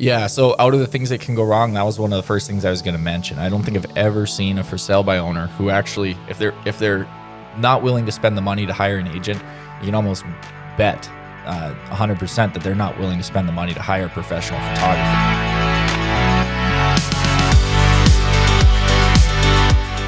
Yeah, so out of the things that can go wrong, that was one of the first things I was going to mention. I don't think I've ever seen a for sale by owner who actually, if they're not willing to spend the money to hire an agent, you can almost bet 100% that they're not willing to spend the money to hire a professional photographer.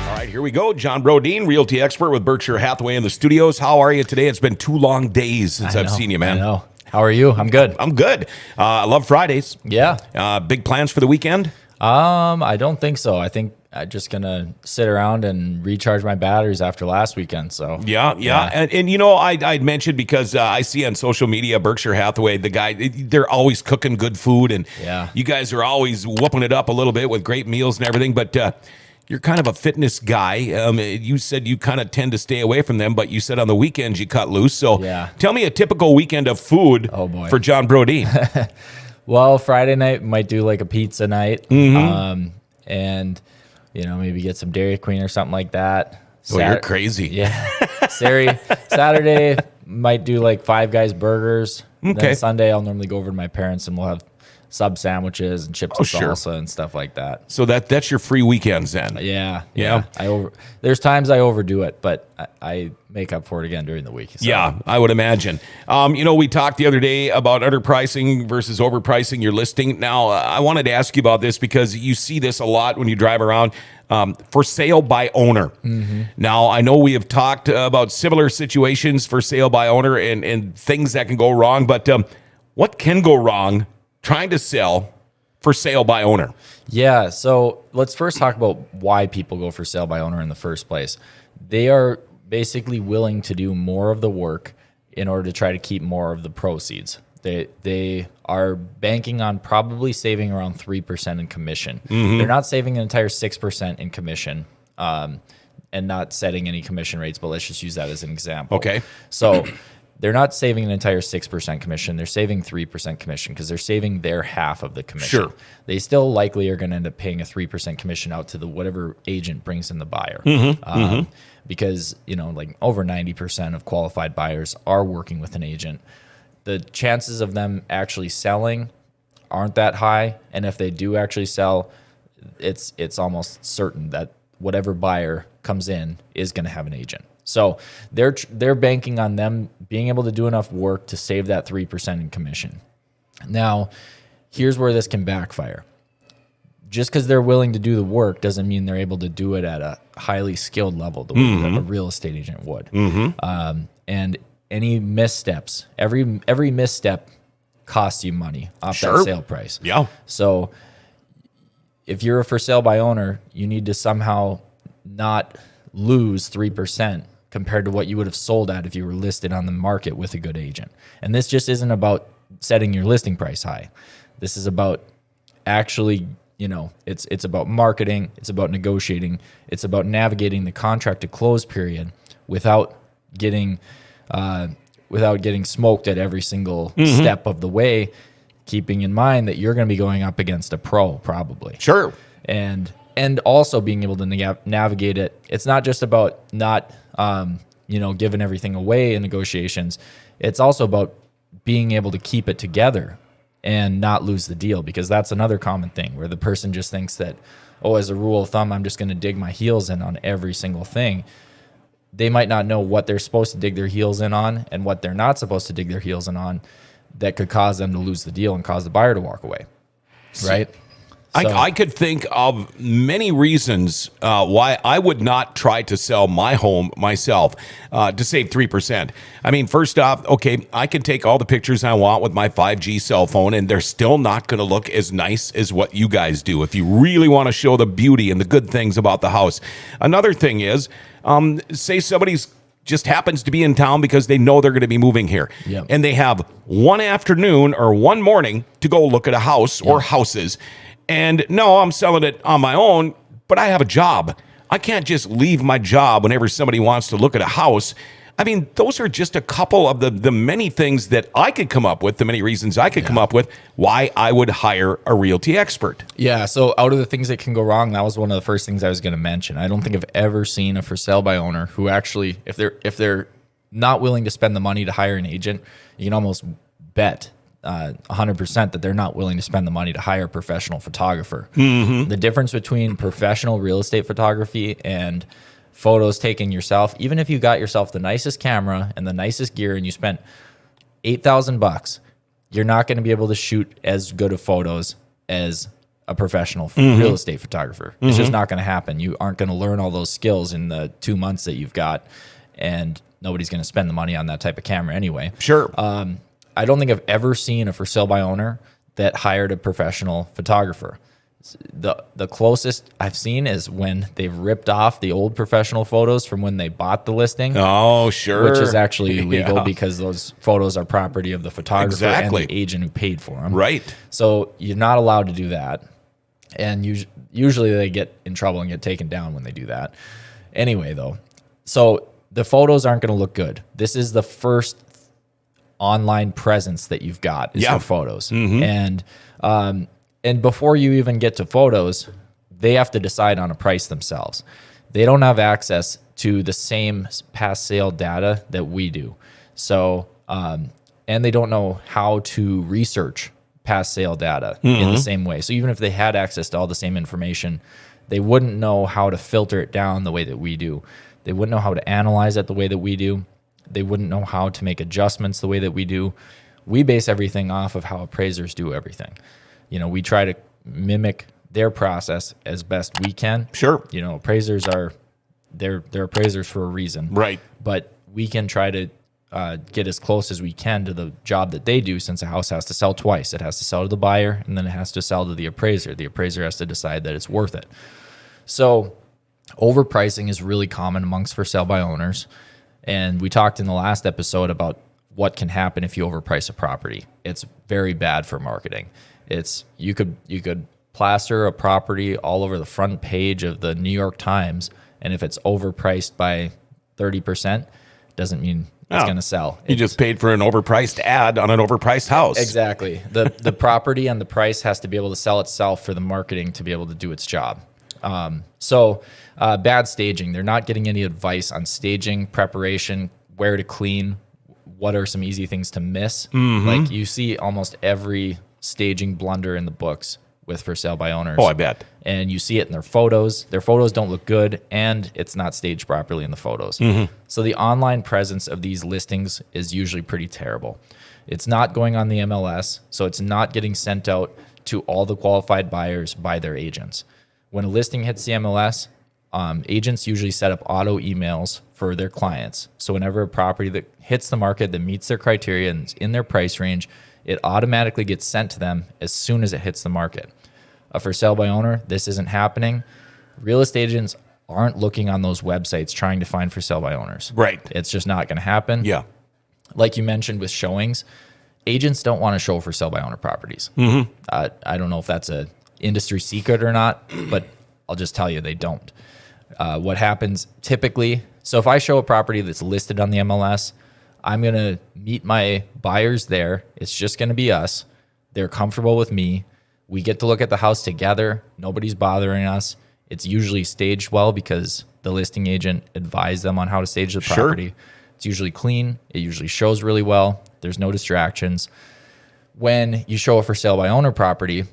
All right, here we go. John Brodeen, realty expert with Berkshire Hathaway in the studios. How are you today? It's been 2 long days since I've seen you, man. I know. How are you? I'm good. I'm good. I love Fridays. Yeah. Big plans for the weekend? I don't think so. I think I'm just gonna sit around and recharge my batteries after last weekend. So Yeah. And you know, I'd mentioned because I see on social media Berkshire Hathaway, the guy, they're always cooking good food, and you guys are always whooping it up a little bit with great meals and everything. But you're kind of a fitness guy. You said you kind of tend to stay away from them, but you said on the weekends you cut loose. So tell me a typical weekend of food for John Brodeen. Well, Friday night might do like a pizza night, and maybe get some Dairy Queen or something like that. You're crazy. Yeah. Saturday might do like Five Guys burgers. Okay. Then Sunday I'll normally go over to my parents and we'll have sub sandwiches and chips and salsa and stuff like that. So that's your free weekends then. Yeah. There's times I overdo it, but I make up for it again during the week. So. Yeah, I would imagine. We talked the other day about underpricing versus overpricing your listing. Now, I wanted to ask you about this because you see this a lot when you drive around. For sale by owner. Now, I know we have talked about similar situations for sale by owner and things that can go wrong, but what can go wrong trying to sell for sale by owner? Yeah, so let's first talk about why people go for sale by owner in the first place. They are basically willing to do more of the work in order to try to keep more of the proceeds. They are banking on probably saving around 3% in commission. They're not saving an entire 6% in commission and not setting any commission rates, but let's just use that as an example. Okay. So they're not saving an entire 6% commission. They're saving 3% commission because they're saving their half of the commission. Sure. They still likely are going to end up paying a 3% commission out to whatever agent brings in the buyer. Because, like over 90% of qualified buyers are working with an agent. The chances of them actually selling aren't that high. And if they do actually sell, it's almost certain that whatever buyer comes in is going to have an agent. So they're banking on them being able to do enough work to save that 3% in commission. Now, here's where this can backfire. Just because they're willing to do the work doesn't mean they're able to do it at a highly skilled level, the way that a real estate agent would. And any missteps, every misstep costs you money off that sale price. Yeah. So if you're a for sale by owner, you need to somehow not lose 3% compared to what you would have sold at if you were listed on the market with a good agent. And this just isn't about setting your listing price high. This is about actually, it's about marketing, it's about negotiating, it's about navigating the contract to close period without getting smoked at every single step of the way, keeping in mind that you're going to be going up against a pro probably. Sure. And also being able to navigate it. It's not just about not, giving everything away in negotiations. It's also about being able to keep it together and not lose the deal, because that's another common thing where the person just thinks that, as a rule of thumb, I'm just going to dig my heels in on every single thing. They might not know what they're supposed to dig their heels in on and what they're not supposed to dig their heels in on that could cause them to lose the deal and cause the buyer to walk away, right? I could think of many reasons why I would not try to sell my home myself to save 3%. I mean, first off, okay, I can take all the pictures I want with my 5G cell phone, and they're still not going to look as nice as what you guys do if you really want to show the beauty and the good things about the house. Another thing is, say somebody's just happens to be in town because they know they're going to be moving here. Yep. And they have one afternoon or one morning to go look at a house or houses. And no, I'm selling it on my own, but I have a job. I can't just leave my job whenever somebody wants to look at a house. I mean, those are just a couple of the many things that I could come up with, the many reasons I could come up with why I would hire a realty expert. Yeah, so out of the things that can go wrong, that was one of the first things I was going to mention. I don't think I've ever seen a for sale by owner who actually, if they're not willing to spend the money to hire an agent, you can almost bet 100% that they're not willing to spend the money to hire a professional photographer. The difference between professional real estate photography and photos taken yourself, even if you got yourself the nicest camera and the nicest gear and you spent $8,000, you're not going to be able to shoot as good of photos as a professional real estate photographer. It's just not going to happen. You aren't going to learn all those skills in the 2 months that you've got, and nobody's going to spend the money on that type of camera anyway. Sure. I don't think I've ever seen a for sale by owner that hired a professional photographer. The closest I've seen is when they've ripped off the old professional photos from when they bought the listing. Oh, sure. Which is actually illegal because those photos are property of the photographer and the agent who paid for them. Right. So you're not allowed to do that. And usually they get in trouble and get taken down when they do that. Anyway, though, so the photos aren't going to look good. This is the first online presence that you've got is your photos. And before you even get to photos, they have to decide on a price themselves. They don't have access to the same past sale data that we do. So, and they don't know how to research past sale data in the same way. So even if they had access to all the same information, they wouldn't know how to filter it down the way that we do. They wouldn't know how to analyze it the way that we do. They wouldn't know how to make adjustments the way that we do. We base everything off of how appraisers do everything. You know, we try to mimic their process as best we can. Sure. You know, appraisers they're appraisers for a reason. Right. But we can try to get as close as we can to the job that they do, since a house has to sell twice. It has to sell to the buyer, and then it has to sell to the appraiser. The appraiser has to decide that it's worth it. So overpricing is really common amongst for sale by owners. And we talked in the last episode about what can happen if you overprice a property. It's very bad for marketing. You could plaster a property all over the front page of the New York Times, and if it's overpriced by 30%, doesn't mean it's going to sell. You just paid for an overpriced ad on an overpriced house. Exactly. The property and the price has to be able to sell itself for the marketing to be able to do its job. So bad staging. They're not getting any advice on staging, preparation, where to clean, what are some easy things to miss. Like you see almost every staging blunder in the books with for sale by owners. Oh, I bet. And you see it in their photos. Their photos don't look good, and it's not staged properly in the photos. So the online presence of these listings is usually pretty terrible. It's not going on the MLS, so it's not getting sent out to all the qualified buyers by their agents. When a listing hits the MLS, agents usually set up auto emails for their clients. So whenever a property that hits the market that meets their criteria and is in their price range, it automatically gets sent to them as soon as it hits the market. For sale by owner, this isn't happening. Real estate agents aren't looking on those websites trying to find for sale by owners. Right. It's just not going to happen. Yeah. Like you mentioned with showings, agents don't want to show for sale by owner properties. I don't know if that's a industry secret or not, but I'll just tell you they don't. What happens typically, so if I show a property that's listed on the MLS, I'm going to meet my buyers there. It's just going to be us. They're comfortable with me. We get to look at the house together. Nobody's bothering us. It's usually staged well because the listing agent advised them on how to stage the property. Sure. It's usually clean. It usually shows really well. There's no distractions. When you show a for sale by owner property,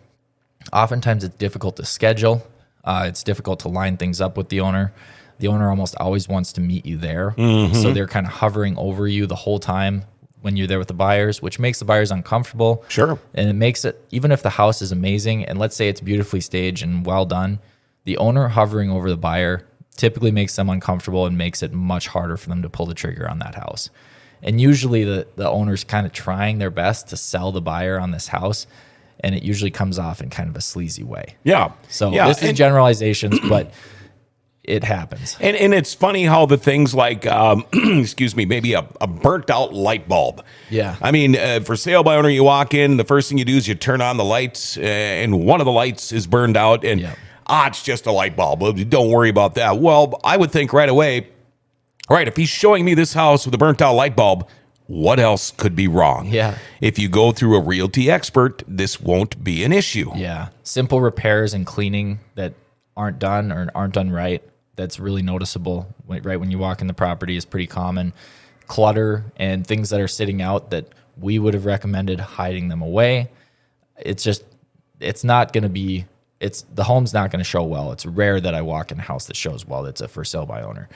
oftentimes it's difficult to schedule. It's difficult to line things up with the owner. The owner almost always wants to meet you there. So they're kind of hovering over you the whole time when you're there with the buyers, which makes the buyers uncomfortable. Sure. And it makes it, even if the house is amazing, and let's say it's beautifully staged and well done, the owner hovering over the buyer typically makes them uncomfortable and makes it much harder for them to pull the trigger on that house. And usually the owner's kind of trying their best to sell the buyer on this house, and it usually comes off in kind of a sleazy way. Yeah. So this is generalizations, but it happens. And it's funny how the things like, excuse me, maybe a burnt out light bulb. Yeah. I mean, for sale by owner, you walk in, the first thing you do is you turn on the lights, and one of the lights is burned out, and it's just a light bulb. Don't worry about that. Well, I would think right away, all right, if he's showing me this house with a burnt out light bulb, what else could be wrong? Yeah. If you go through a realty expert, this won't be an issue. Yeah. Simple repairs and cleaning that aren't done or aren't done right, that's really noticeable right when you walk in the property is pretty common. Clutter and things that are sitting out that we would have recommended hiding them away. It's not going to be, the home's not going to show well. It's rare that I walk in a house that shows well. That's a for sale by owner.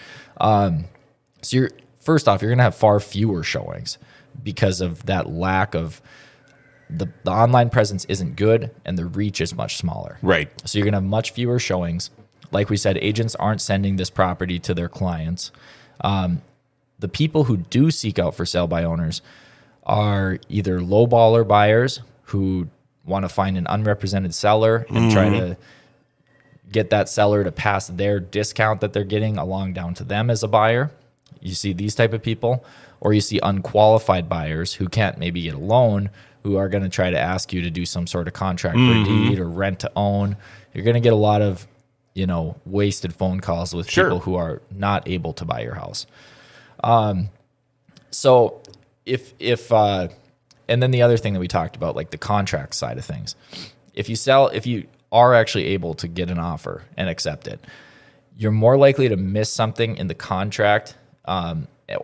So first off, you're going to have far fewer showings because of that lack of the online presence isn't good and the reach is much smaller. Right. So you're going to have much fewer showings. Like we said, agents aren't sending this property to their clients. The people who do seek out for sale by owners are either lowballer buyers who want to find an unrepresented seller and try to get that seller to pass their discount that they're getting along down to them as a buyer. You see these type of people, or you see unqualified buyers who can't maybe get a loan, who are going to try to ask you to do some sort of contract for deed or rent to own. You're going to get a lot of, wasted phone calls with people who are not able to buy your house. So and then the other thing that we talked about, like the contract side of things, if you are actually able to get an offer and accept it, you're more likely to miss something in the contract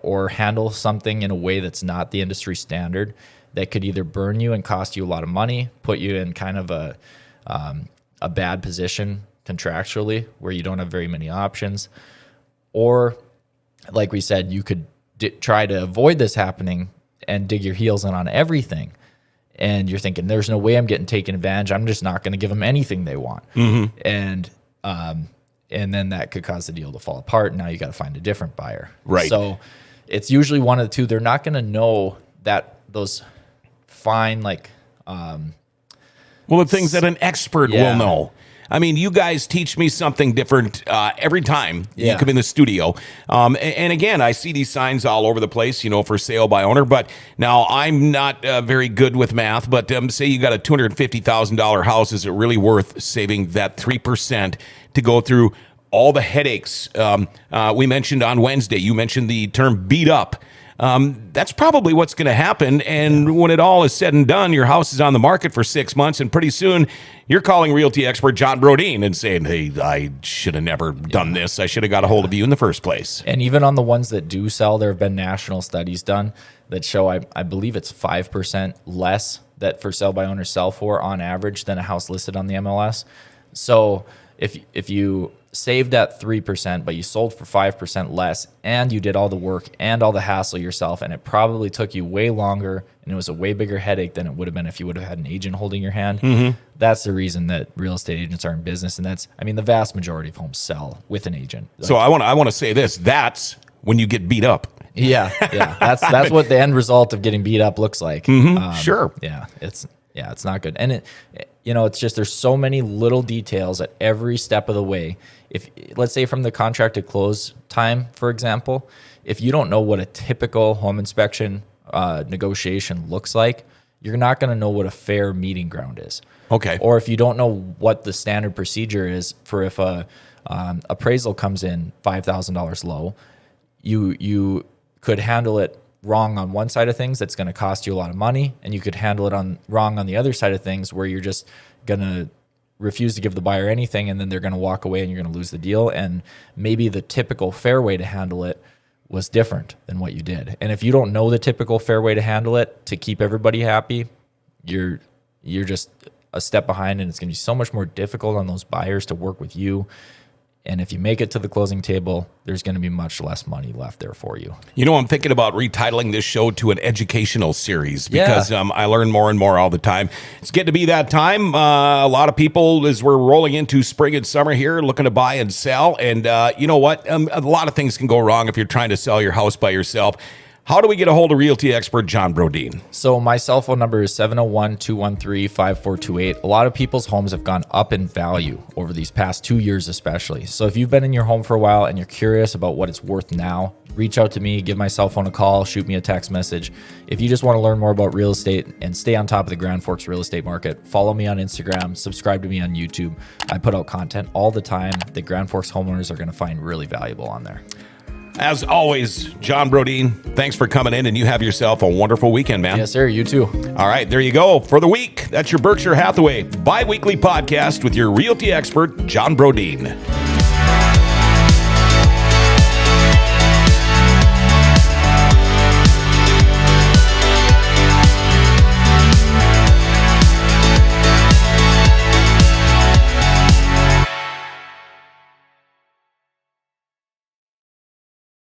or handle something in a way that's not the industry standard that could either burn you and cost you a lot of money, put you in kind of a bad position contractually where you don't have very many options, or like we said, you could try to avoid this happening and dig your heels in on everything. And you're thinking, there's no way I'm getting taken advantage. I'm just not going to give them anything they want. And then that could cause the deal to fall apart. Now you got to find a different buyer. Right. So it's usually one of the two. They're not going to know that those fine, the things that an expert will know. I mean, you guys teach me something different every time you come in the studio. And again, I see these signs all over the place, for sale by owner. But now I'm not very good with math. But say you got a $250,000 house. Is it really worth saving that 3% to go through all the headaches? We mentioned on Wednesday, you mentioned the term beat up. That's probably what's going to happen. And when it all is said and done, your house is on the market for 6 months. And pretty soon you're calling realty expert John Brodeen and saying, hey, I should have never done this. I should have got a hold of you in the first place. And even on the ones that do sell, there have been national studies done that show, I believe it's 5% less that for sale by owners sell for on average than a house listed on the MLS. So if you saved that 3%, but you sold for 5% less, and you did all the work and all the hassle yourself, and it probably took you way longer, and it was a way bigger headache than it would have been if you would have had an agent holding your hand. That's the reason that real estate agents are in business, and the vast majority of homes sell with an agent. So I want to say this: that's when you get beat up. Yeah. That's what the end result of getting beat up looks like. Sure. Yeah, it's not good, and it's just there's so many little details at every step of the way. If let's say from the contract to close time, for example, if you don't know what a typical home inspection negotiation looks like, you're not going to know what a fair meeting ground is. Okay. Or if you don't know what the standard procedure is for if a appraisal comes in $5,000 low, you could handle it wrong on one side of things that's going to cost you a lot of money, and you could handle it wrong on the other side of things where you're just going to refuse to give the buyer anything, and then they're going to walk away and you're going to lose the deal. And maybe the typical fair way to handle it was different than what you did. And if you don't know the typical fair way to handle it to keep everybody happy, you're just a step behind, and it's going to be so much more difficult on those buyers to work with you. And if you make it to the closing table, there's going to be much less money left there for you. I'm thinking about retitling this show to an educational series because I learn more and more all the time. It's getting to be that time. A lot of people, as we're rolling into spring and summer here, looking to buy and sell. And you know what? A lot of things can go wrong if you're trying to sell your house by yourself. How do we get a hold of realty expert John Brodeen? So my cell phone number is 701-213-5428. A lot of people's homes have gone up in value over these past 2 years especially. So if you've been in your home for a while and you're curious about what it's worth now, reach out to me, give my cell phone a call, shoot me a text message. If you just want to learn more about real estate and stay on top of the Grand Forks real estate market, follow me on Instagram, subscribe to me on YouTube. I put out content all the time that Grand Forks homeowners are going to find really valuable on there. As always, John Brodeen, thanks for coming in, and you have yourself a wonderful weekend, man. Yes, sir. You too. All right, there you go. For the week, that's your Berkshire Hathaway bi-weekly podcast with your realty expert, John Brodeen.